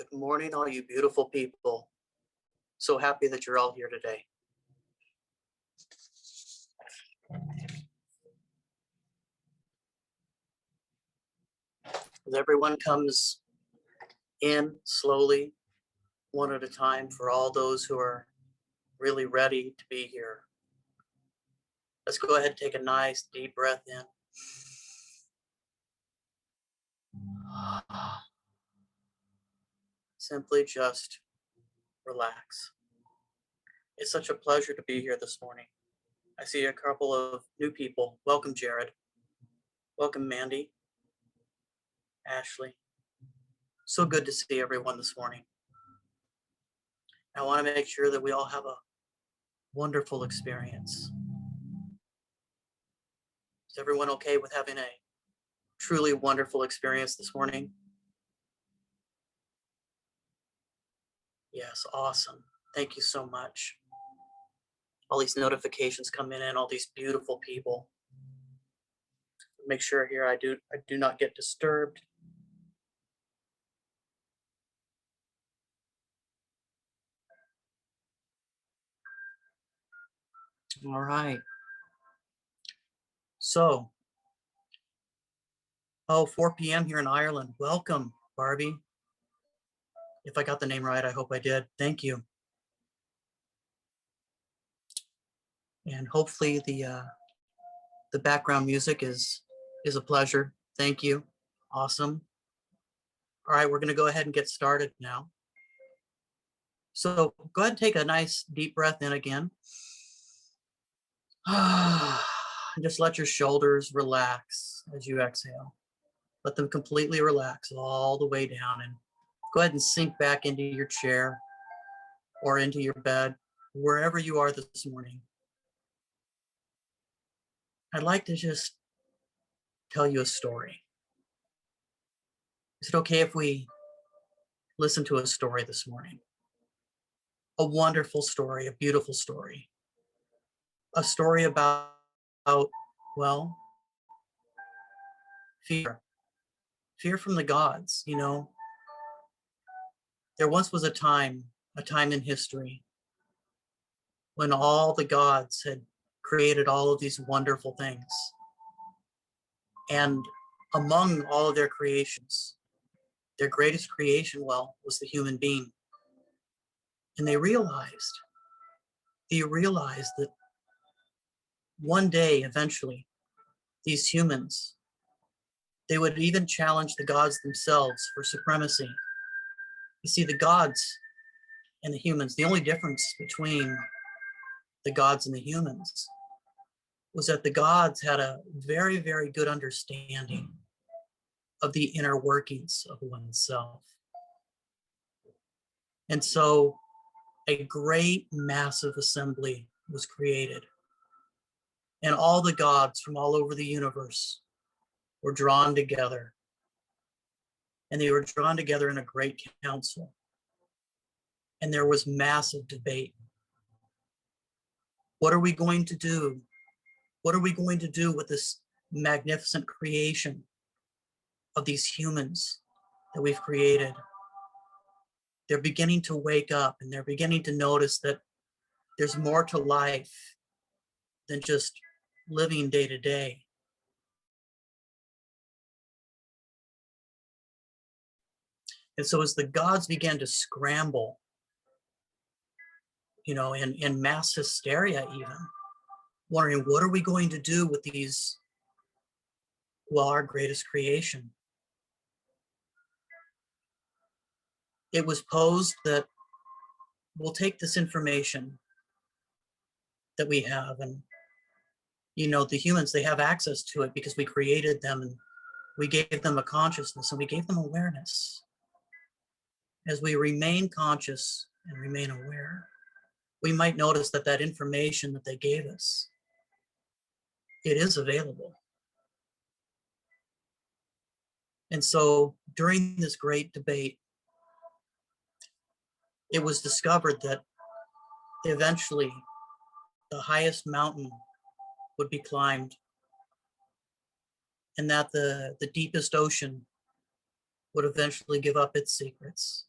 Good morning, all you beautiful people. So happy that you're all here today. As everyone comes in slowly, one at a time, for all those who are really ready to be here, let's go ahead and take a nice deep breath in. Simply just relax. It's such a pleasure to be here this morning. I see a couple of new people. Welcome, Jared. Welcome, Mandy. Ashley. So good to see everyone this morning. I want to make sure that we all have a wonderful experience. Is everyone okay with having a truly wonderful experience this morning? Yes, awesome. Thank you so much. All these notifications coming in, all these beautiful people. Make sure here I do not get disturbed. All right. So, 4 p.m. here in Ireland. Welcome, Barbie. If I got the name right, I hope I did. Thank you. And hopefully the background music is a pleasure. Thank you. Awesome. All right, we're going to go ahead and get started now. So go ahead and take a nice deep breath in again. Just let your shoulders relax as you exhale. Let them completely relax all the way down, and go ahead and sink back into your chair or into your bed, wherever you are this morning. I'd like to just tell you a story. Is it okay if we listen to a story this morning? A wonderful story, a beautiful story. A story about, well, fear. Fear from the gods, you know. There once was a time in history when all the gods had created all of these wonderful things. And among all of their creations, their greatest creation, well, was the human being. And they realized that one day, eventually, these humans, they would even challenge the gods themselves for supremacy. You see, the gods and the humans, the only difference between the gods and the humans was that the gods had a very, very good understanding of the inner workings of oneself. And so a great massive assembly was created. And all the gods from all over the universe were drawn together. And they were drawn together in a great council. And there was massive debate. What are we going to do? What are we going to do with this magnificent creation of these humans that we've created? They're beginning to wake up, and they're beginning to notice that there's more to life than just living day to day. And so as the gods began to scramble, you know, in mass hysteria even, wondering what are we going to do with these, well, our greatest creation. It was posed that we'll take this information that we have, and, you know, the humans, they have access to it because we created them and we gave them a consciousness and we gave them awareness. As we remain conscious and remain aware, we might notice that that information that they gave us, it is available. And so during this great debate, it was discovered that eventually the highest mountain would be climbed, and that the deepest ocean would eventually give up its secrets.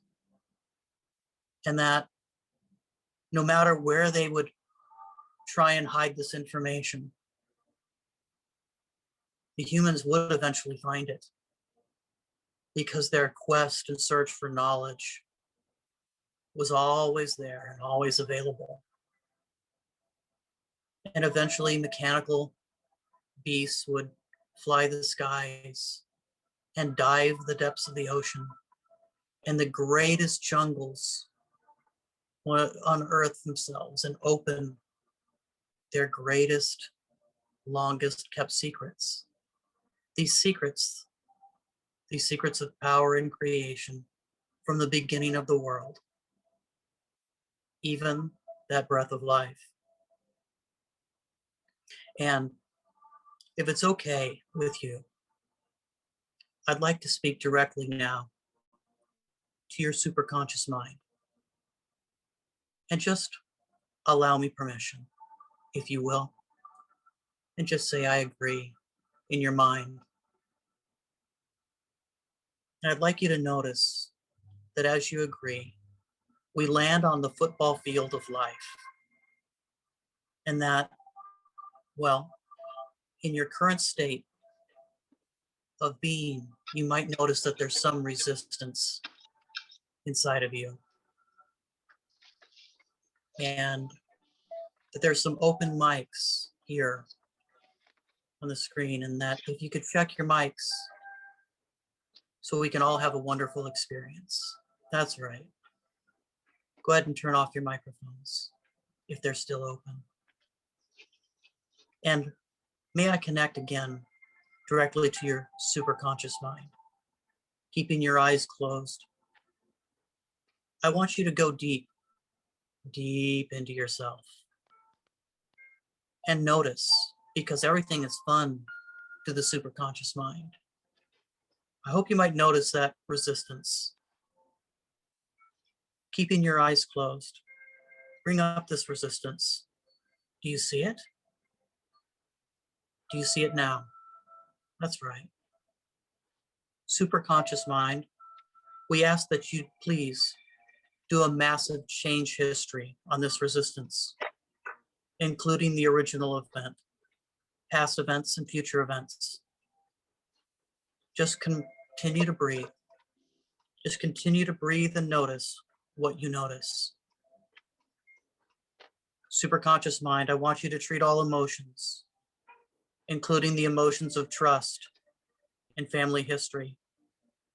and that no matter where they would try and hide this information, the humans would eventually find it, because their quest and search for knowledge was always there and always available. And eventually mechanical beasts would fly the skies and dive the depths of the ocean, and the greatest jungles would unearth themselves and open their greatest, longest kept secrets. These secrets of power and creation from the beginning of the world, even that breath of life. And if it's okay with you, I'd like to speak directly now to your superconscious mind. And just allow me permission, if you will, and just say, I agree, in your mind. And I'd like you to notice that as you agree, we land on the football field of life. And that, well, in your current state of being, you might notice that there's some resistance inside of you. And that there's some open mics here on the screen, and that if you could check your mics so we can all have a wonderful experience. That's right. Go ahead and turn off your microphones if they're still open. And may I connect again directly to your superconscious mind, keeping your eyes closed. I want you to go deep, deep into yourself and notice, because everything is fun to the superconscious mind. I hope you might notice that resistance. Keeping your eyes closed, bring up this resistance. Do you see it? Do you see it now? That's right. Superconscious mind, we ask that you please do a massive change history on this resistance, including the original event, past events, and future events. Just continue to breathe. Just continue to breathe and notice what you notice. Superconscious mind, I want you to treat all emotions, including the emotions of trust and family history,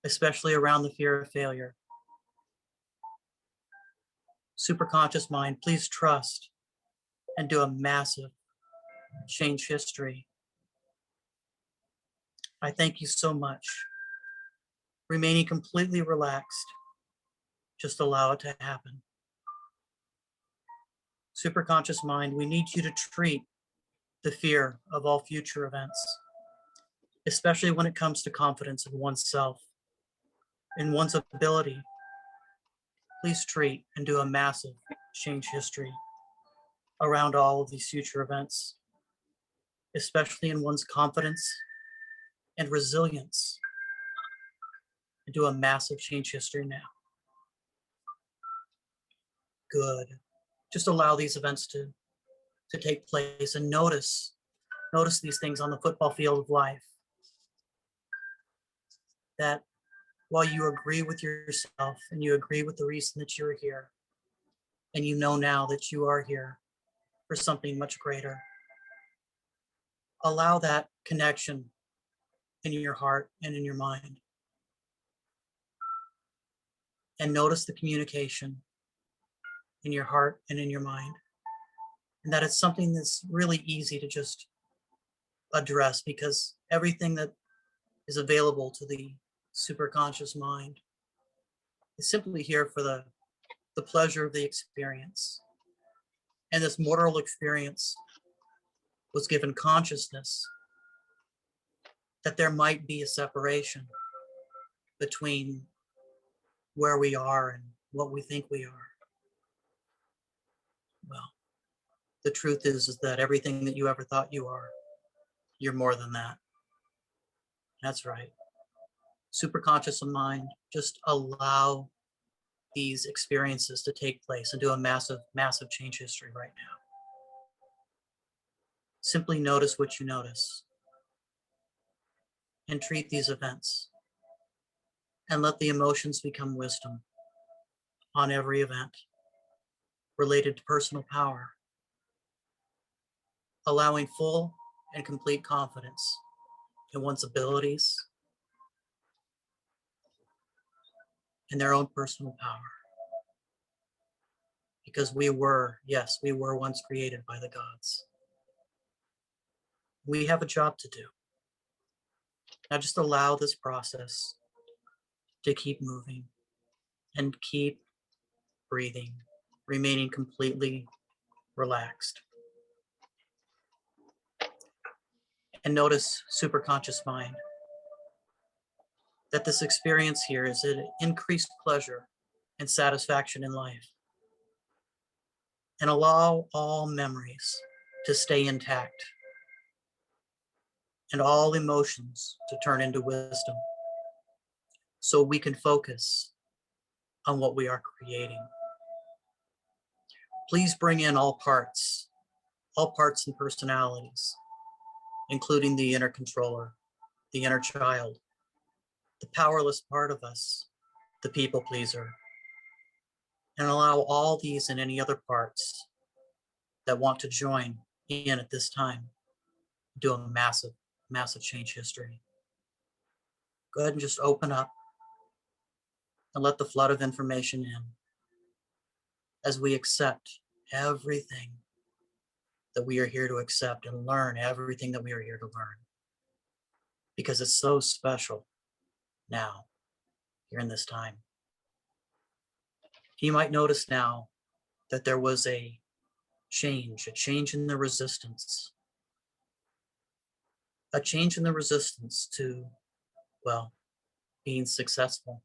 especially around the fear of failure. Superconscious mind, please trust and do a massive change history. I thank you so much. Remaining completely relaxed, just allow it to happen. Superconscious mind, we need you to treat the fear of all future events, especially when it comes to confidence in oneself, in one's ability. Please treat and do a massive change history around all of these future events, especially in one's confidence and resilience, and do a massive change history now. Good. Just allow these events to take place and notice these things on the football field of life. That while you agree with yourself and you agree with the reason that you're here, and you know now that you are here for something much greater, allow that connection in your heart and in your mind. And notice the communication in your heart and in your mind. And that it's something that's really easy to just address, because everything that is available to the superconscious mind is simply here for the pleasure of the experience. And this mortal experience was given consciousness that there might be a separation between where we are and what we think we are. Well, the truth is that everything that you ever thought you are, you're more than that. That's right. Superconscious mind, just allow these experiences to take place and do a massive, massive change history right now. Simply notice what you notice and treat these events and let the emotions become wisdom on every event related to personal power, allowing full and complete confidence in one's abilities and their own personal power. Because we were, yes, we were once created by the gods. We have a job to do. Now just allow this process to keep moving and keep breathing, remaining completely relaxed. And notice, superconscious mind, that this experience here is an increased pleasure and satisfaction in life. And allow all memories to stay intact and all emotions to turn into wisdom so we can focus on what we are creating. Please bring in all parts and personalities, including the inner controller, the inner child, the powerless part of us, the people pleaser, and allow all these and any other parts that want to join in at this time, do a massive, massive change history. Go ahead and just open up and let the flood of information in as we accept everything that we are here to accept and learn everything that we are here to learn. Because it's so special now, here in this time. You might notice now that there was a change in the resistance, a change in the resistance to, well, being successful.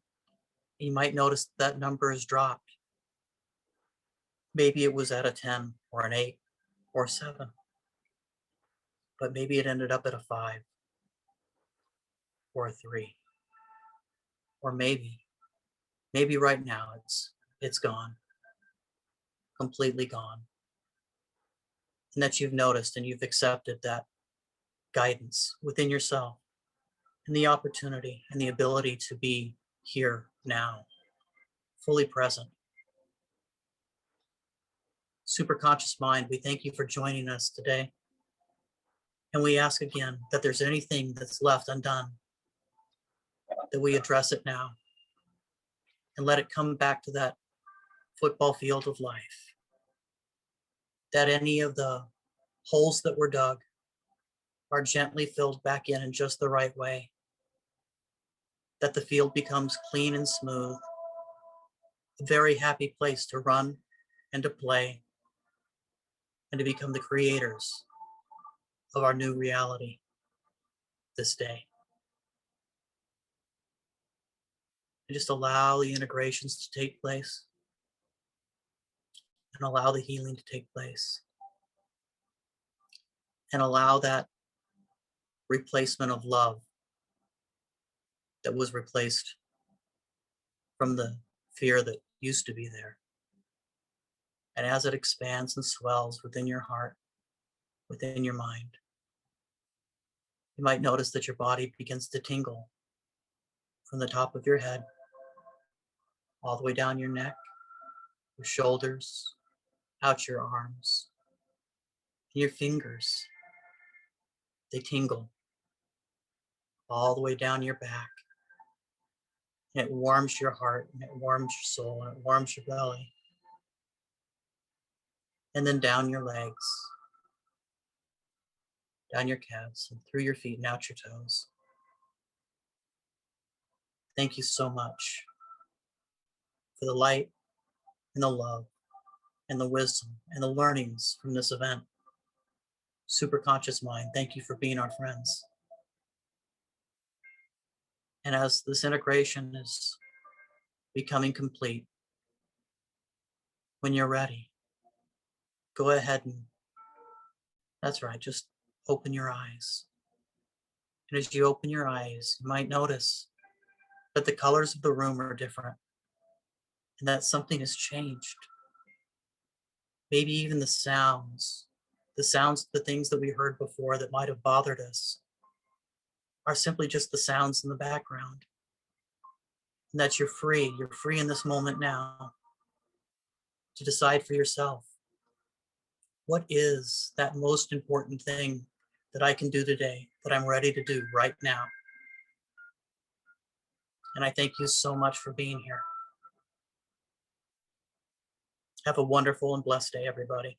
You might notice that number has dropped. Maybe it was at a 10 or an 8 or a 7, but maybe it ended up at a 5 or a 3, or maybe right now it's gone, completely gone. And that you've noticed and you've accepted that guidance within yourself and the opportunity and the ability to be here now, fully present. Superconscious mind, we thank you for joining us today. And we ask again that there's anything that's left undone, that we address it now and let it come back to that football field of life. That any of the holes that were dug are gently filled back in just the right way. That the field becomes clean and smooth, a very happy place to run and to play and to become the creators of our new reality this day. And just allow the integrations to take place and allow the healing to take place and allow that replacement of love that was replaced from the fear that used to be there. And as it expands and swells within your heart, within your mind, you might notice that your body begins to tingle from the top of your head all the way down your neck, your shoulders, out your arms, and your fingers. They tingle all the way down your back. And it warms your heart, and it warms your soul, and it warms your belly. And then down your legs, down your calves, and through your feet and out your toes. Thank you so much for the light and the love and the wisdom and the learnings from this event. Superconscious mind, thank you for being our friends. And as this integration is becoming complete, when you're ready, go ahead and, that's right, just open your eyes. And as you open your eyes, you might notice that the colors of the room are different. and that something has changed. Maybe even the sounds, the things that we heard before that might have bothered us are simply just the sounds in the background. And that you're free in this moment now to decide for yourself, what is that most important thing that I can do today, that I'm ready to do right now? And I thank you so much for being here. Have a wonderful and blessed day, everybody.